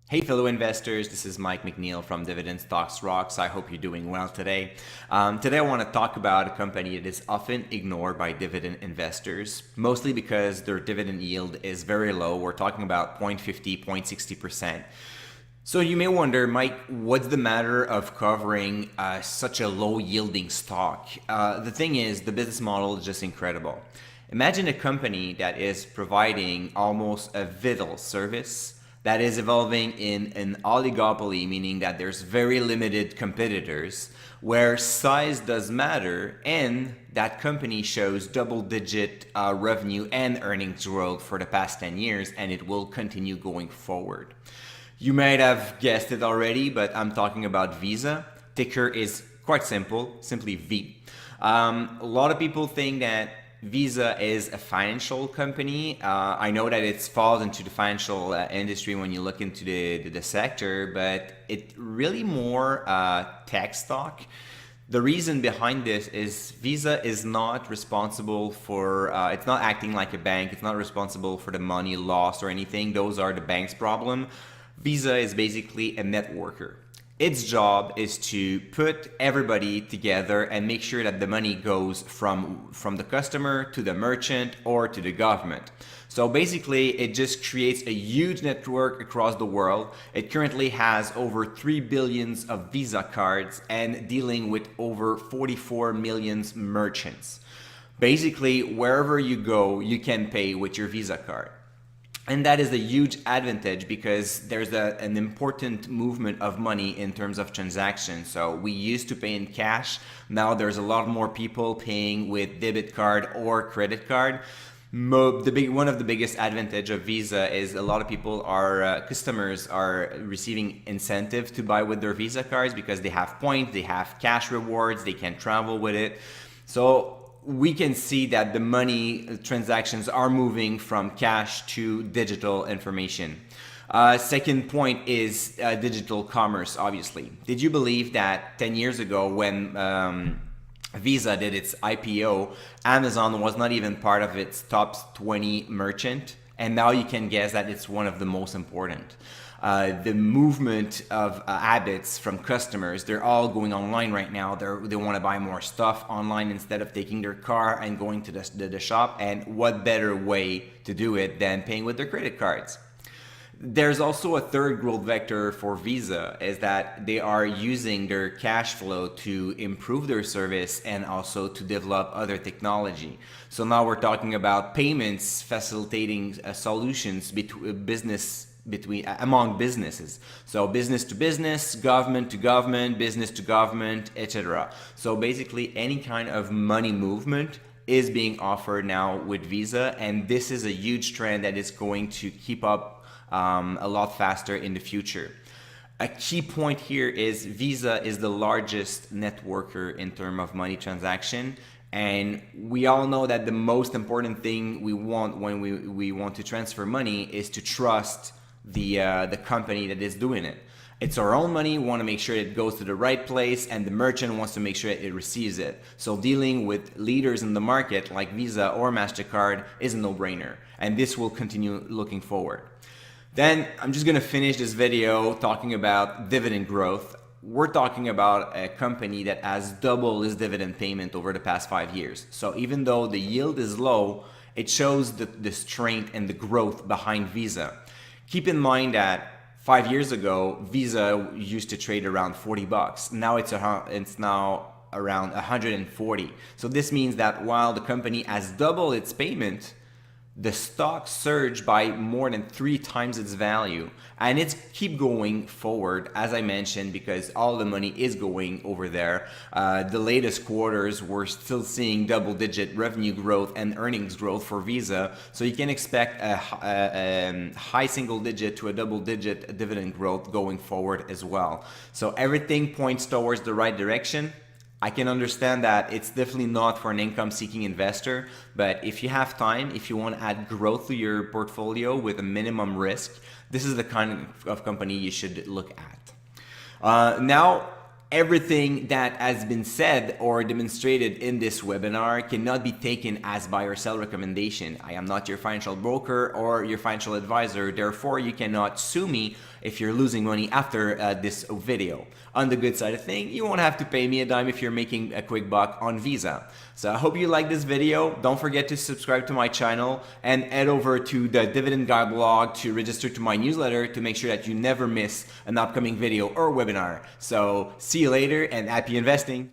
Hey fellow investors, this is Mike McNeil from Dividend Stocks Rocks. I hope you're doing well today. Today I want to talk about a company that is often ignored by dividend investors, mostly because their dividend yield is very low. We're talking about 0.50, 0.60%. So you may wonder, Mike, what's the matter of covering such a low yielding stock? The thing is, the business model is just incredible. Imagine a company that is providing almost a vital service that is evolving in an oligopoly, meaning that there's very limited competitors, where size does matter, and that company shows double-digit revenue and earnings growth for the past 10 years, and it will continue going forward. You might have guessed it already, but I'm talking about Visa. Ticker is quite simple, simply V. A lot of people think that Visa is a financial company. I know that it falls into the financial industry when you look into the sector, but it really more tech stock. The reason behind this is Visa is not responsible for, it's not acting like a bank. It's not responsible for the money lost or anything. Those are the bank's problem. Visa is basically a networker. Its job is to put everybody together and make sure that the money goes from the customer to the merchant or to the government. So basically, it just creates a huge network across the world. It currently has over 3 billion of Visa cards and dealing with over 44 million merchants. Basically, wherever you go, you can pay with your Visa card. And that is a huge advantage because there's an important movement of money in terms of transactions. So we used to pay in cash. Now there's a lot more people paying with debit card or credit card. One of the biggest advantage of Visa is a lot of people customers are receiving incentive to buy with their Visa cards because they have points, they have cash rewards, they can travel with it. So we can see that the money transactions are moving from cash to digital information. Second point is digital commerce, obviously. Did you believe that 10 years ago when Visa did its IPO, Amazon was not even part of its top 20 merchant? And now you can guess that it's one of the most important. The movement of habits from customers, they're all going online right now. They want to buy more stuff online instead of taking their car and going to the shop. And what better way to do it than paying with their credit cards? There's also a third growth vector for Visa is that they are using their cash flow to improve their service and also to develop other technology. So now we're talking about payments facilitating solutions among businesses. So business to business, government to government, business to government, etc. So basically any kind of money movement is being offered now with Visa, and this is a huge trend that is going to keep up a lot faster in the future. A key point here is Visa is the largest networker in terms of money transaction. And we all know that the most important thing we want when we want to transfer money is to trust the company that is doing it. It's our own money. We want to make sure it goes to the right place, and the merchant wants to make sure it receives it. So dealing with leaders in the market like Visa or MasterCard is a no-brainer, and this will continue looking forward. Then I'm just going to finish this video talking about dividend growth. We're talking about a company that has doubled its dividend payment over the past 5 years. So even though the yield is low, it shows the strength and the growth behind Visa. Keep in mind that 5 years ago, Visa used to trade around 40 bucks. Now it's now around 140. So this means that while the company has doubled its payment, the stock surged by more than 3 times its value, and it's keep going forward, as I mentioned, because all the money is going over there. The latest quarters, we're still seeing double-digit revenue growth and earnings growth for Visa, so you can expect a high single-digit to a double-digit dividend growth going forward as well. So everything points towards the right direction. I can understand that it's definitely not for an income-seeking investor, but if you have time, if you want to add growth to your portfolio with a minimum risk, this is the kind of company you should look at. Now, Everything that has been said or demonstrated in this webinar cannot be taken as buy or sell recommendation. I am not your financial broker or your financial advisor, therefore you cannot sue me if you're losing money after this video. On the good side of things, you won't have to pay me a dime if you're making a quick buck on Visa. So I hope you like this video. Don't forget to subscribe to my channel and head over to the Dividend Guy blog to register to my newsletter to make sure that you never miss an upcoming video or webinar. So see you later and happy investing.